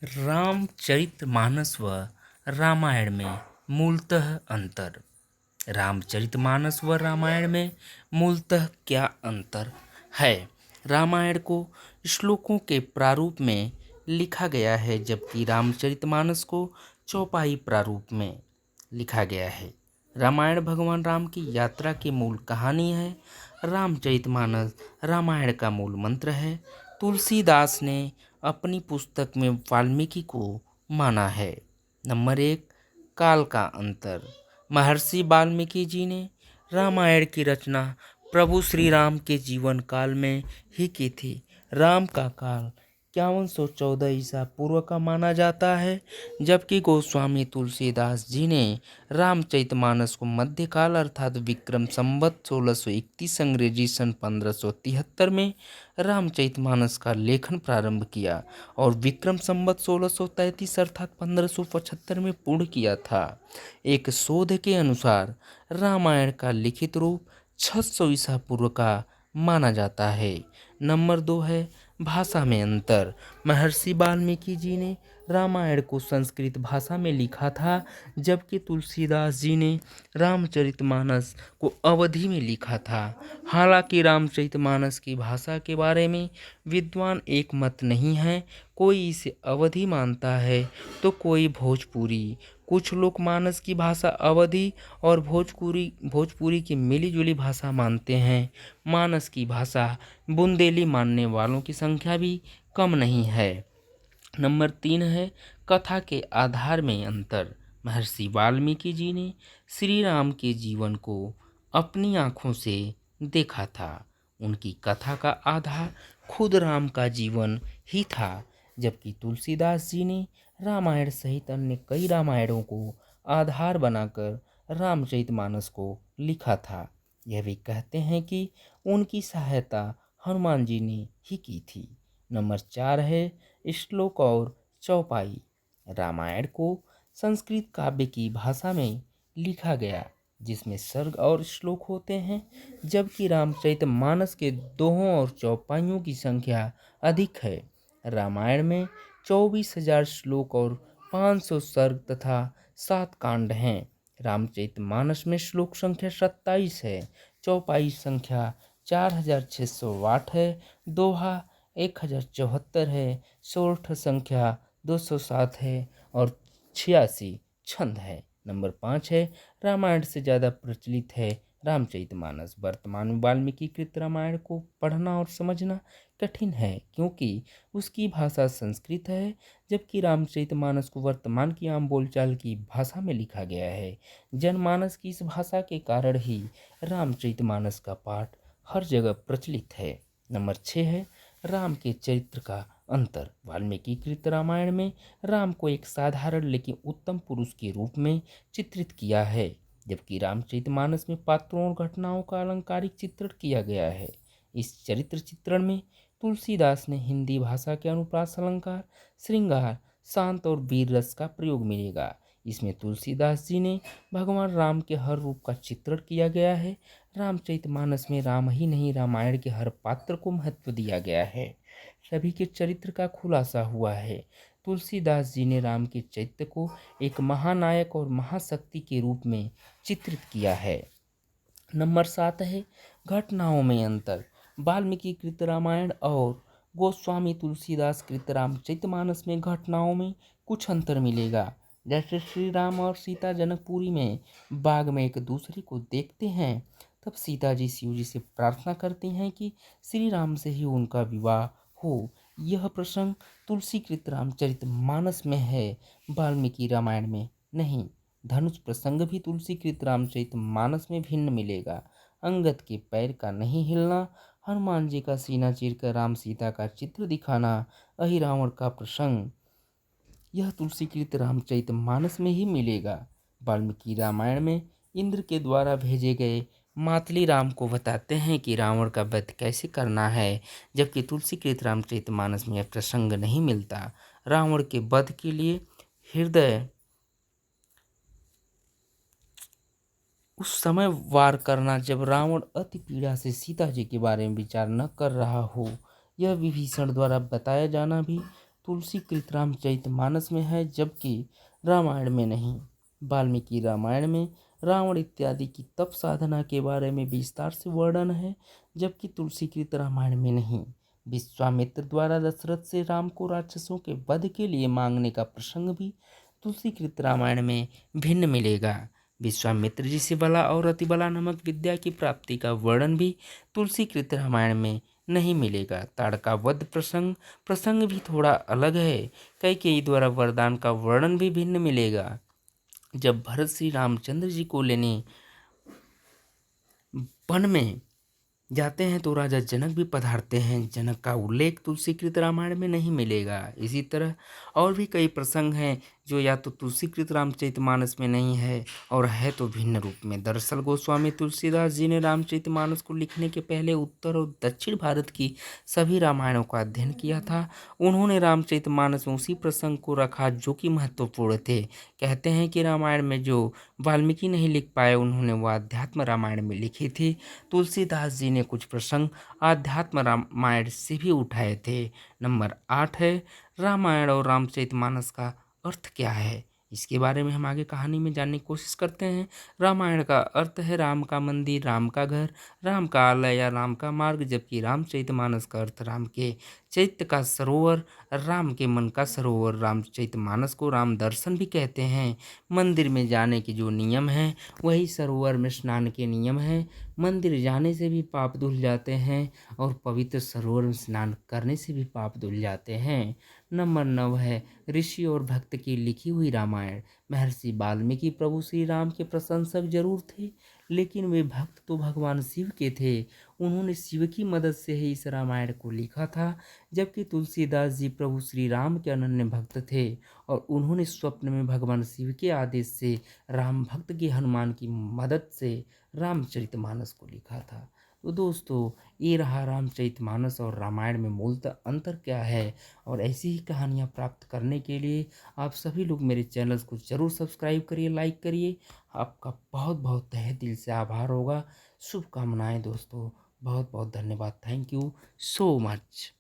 रामचरितमानस व रामायण में मूलतः अंतर। रामचरितमानस व रामायण में मूलतः क्या अंतर है? रामायण को श्लोकों के प्रारूप में लिखा गया है, जबकि रामचरितमानस को चौपाई प्रारूप में लिखा गया है। रामायण भगवान राम की यात्रा की मूल कहानी है। रामचरितमानस रामायण का मूल मंत्र है। तुलसीदास ने अपनी पुस्तक में वाल्मीकि को माना है। नंबर 1, काल का अंतर। महर्षि वाल्मीकि जी ने रामायण की रचना प्रभु श्री राम के जीवन काल में ही की थी। राम का काल 5114 ईसा पूर्व का माना जाता है, जबकि गोस्वामी तुलसीदास जी ने रामचरितमानस को मध्यकाल अर्थात विक्रम संवत 1631 अंग्रेजी सन 1573 में रामचरितमानस का लेखन प्रारंभ किया और विक्रम संवत 1633 अर्थात 1575 में पूर्ण किया था। एक शोध के अनुसार रामायण का लिखित रूप 600 ईसा पूर्व का माना जाता है। नंबर 2 है भाषा में अंतर। महर्षि वाल्मीकि जी ने रामायण को संस्कृत भाषा में लिखा था, जबकि तुलसीदास जी ने रामचरितमानस को अवधी में लिखा था। हालांकि रामचरितमानस की भाषा के बारे में विद्वान एक मत नहीं है। कोई इसे अवधी मानता है तो कोई भोजपुरी। कुछ लोग मानस की भाषा अवधी और भोजपुरी की मिलीजुली भाषा मानते हैं। मानस की भाषा बुंदेली मानने वालों की संख्या भी कम नहीं है। नंबर 3 है कथा के आधार में अंतर। महर्षि वाल्मीकि जी ने श्री राम के जीवन को अपनी आंखों से देखा था। उनकी कथा का आधार खुद राम का जीवन ही था, जबकि तुलसीदास जी ने रामायण सहित अन्य कई रामायणों को आधार बनाकर रामचरितमानस को लिखा था। यह भी कहते हैं कि उनकी सहायता हनुमान जी ने ही की थी। नंबर 4 है श्लोक और चौपाई। रामायण को संस्कृत काव्य की भाषा में लिखा गया, जिसमें सर्ग और श्लोक होते हैं, जबकि रामचरितमानस के दोहों और चौपाइयों की संख्या अधिक है। रामायण में 24,000 श्लोक और 500 सर्ग तथा 7 कांड हैं। रामचरितमानस में श्लोक संख्या 27 है, चौपाई संख्या 4608 है, दोहा 1074 है, सोरठ संख्या 207 है और 86 छंद है। नंबर 5 है रामायण से ज़्यादा प्रचलित है रामचरितमानस। वर्तमान में वाल्मीकि कृत रामायण को पढ़ना और समझना कठिन है, क्योंकि उसकी भाषा संस्कृत है, जबकि रामचरितमानस को वर्तमान की आम बोलचाल की भाषा में लिखा गया है। जनमानस की इस भाषा के कारण ही रामचरितमानस का पाठ हर जगह प्रचलित है। नंबर 6 है राम के चरित्र का अंतर। वाल्मीकि कृत रामायण में राम को एक साधारण लेकिन उत्तम पुरुष के रूप में चित्रित किया है, जबकि रामचरितमानस में पात्रों और घटनाओं का अलंकारिक चित्रण किया गया है। इस चरित्र चित्रण में तुलसीदास ने हिंदी भाषा के अनुप्रास अलंकार, श्रृंगार, शांत और वीर रस का प्रयोग मिलेगा। इसमें तुलसीदास जी ने भगवान राम के हर रूप का चित्रण किया गया है। रामचरितमानस में राम ही नहीं, रामायण के हर पात्र को महत्व दिया गया है। सभी के चरित्र का खुलासा हुआ है। तुलसीदास जी ने राम के चरित्र को एक महानायक और महाशक्ति के रूप में चित्रित किया है। नंबर 7 है घटनाओं में अंतर। वाल्मीकि कृत रामायण और गोस्वामी तुलसीदास कृत रामचरितमानस में घटनाओं में कुछ अंतर मिलेगा। जैसे श्री राम और सीता जनकपुरी में बाग में एक दूसरे को देखते हैं, तब सीता जी शिव जी से प्रार्थना करती हैं कि श्री राम से ही उनका विवाह हो। यह प्रसंग तुलसीकृत रामचरितमानस में है, वाल्मीकि रामायण में नहीं। धनुष प्रसंग भी तुलसीकृत रामचरितमानस में भिन्न मिलेगा। अंगद के पैर का नहीं हिलना, हनुमान जी का सीना चीरकर राम सीता का चित्र दिखाना, अहिरावण का प्रसंग, यह तुलसीकृत रामचरितमानस में ही मिलेगा। वाल्मीकि रामायण में इंद्र के द्वारा भेजे गए मातली राम को बताते हैं कि रावण का वध कैसे करना है, जबकि तुलसीकृत रामचरितमानस में यह प्रसंग नहीं मिलता। रावण के वध के लिए हृदय उस समय वार करना जब रावण अति पीड़ा से सीता जी के बारे में विचार न कर रहा हो, यह विभीषण द्वारा बताया जाना भी तुलसीकृत रामचरितमानस में है, जबकि रामायण में नहीं। वाल्मीकि रामायण में रावण इत्यादि की तप साधना के बारे में विस्तार से वर्णन है, जबकि तुलसीकृत रामायण में नहीं। विश्वामित्र द्वारा दशरथ से राम को राक्षसों के वध के लिए मांगने का प्रसंग भी तुलसीकृत रामायण में भिन्न मिलेगा। विश्वामित्र जी से बला और अतिबला नामक विद्या की प्राप्ति का वर्णन भी तुलसीकृत रामायण में नहीं मिलेगा। ताड़का वध प्रसंग भी थोड़ा अलग है। कैकेयी द्वारा वरदान का वर्णन भी भिन्न मिलेगा। जब भरत श्री रामचंद्र जी को लेने वन में जाते हैं तो राजा जनक भी पधारते हैं। जनक का उल्लेख तुलसीकृत रामायण में नहीं मिलेगा। इसी तरह और भी कई प्रसंग हैं जो या तो तुलसीकृत रामचरितमानस में नहीं है और है तो भिन्न रूप में। दरअसल गोस्वामी तुलसीदास जी ने रामचरितमानस को लिखने के पहले उत्तर और दक्षिण भारत की सभी रामायणों का अध्ययन किया था। उन्होंने रामचरितमानस में उसी प्रसंग को रखा जो कि महत्वपूर्ण थे। कहते हैं कि रामायण में जो वाल्मीकि नहीं लिख पाए उन्होंने वह अध्यात्म रामायण में लिखी थी। तुलसीदास जी ने कुछ प्रसंग आध्यात्म रामायण से भी उठाए थे। नंबर 8 है रामायण और रामचरितमानस का अर्थ क्या है। इसके बारे में हम आगे कहानी में जानने की कोशिश करते हैं। रामायण का अर्थ है राम का मंदिर, राम का घर, राम का आलय या राम का मार्ग, जबकि रामचरितमानस का अर्थ राम के चैत्य का सरोवर, राम के मन का सरोवर। रामचरितमानस को राम दर्शन भी कहते हैं। मंदिर में जाने के जो नियम हैं वही सरोवर में स्नान के नियम हैं। मंदिर जाने से भी पाप धुल जाते हैं और पवित्र सरोवर में स्नान करने से भी पाप धुल जाते हैं। नंबर 9 है ऋषि और भक्त की लिखी हुई रामायण। महर्षि वाल्मीकि प्रभु श्री राम के प्रशंसक जरूर थे, लेकिन वे भक्त तो भगवान शिव के थे। उन्होंने शिव की मदद से ही इस रामायण को लिखा था, जबकि तुलसीदास जी प्रभु श्री राम के अनन्य भक्त थे और उन्होंने स्वप्न में भगवान शिव के आदेश से राम भक्त के हनुमान की मदद से रामचरितमानस को लिखा था। तो दोस्तों ये रहा रामचरितमानस और रामायण में मूलतः अंतर क्या है। और ऐसी ही कहानियाँ प्राप्त करने के लिए आप सभी लोग मेरे चैनल को ज़रूर सब्सक्राइब करिए, लाइक करिए। आपका बहुत बहुत तहे दिल से आभार होगा। शुभकामनाएं दोस्तों, बहुत बहुत धन्यवाद। Thank you so much.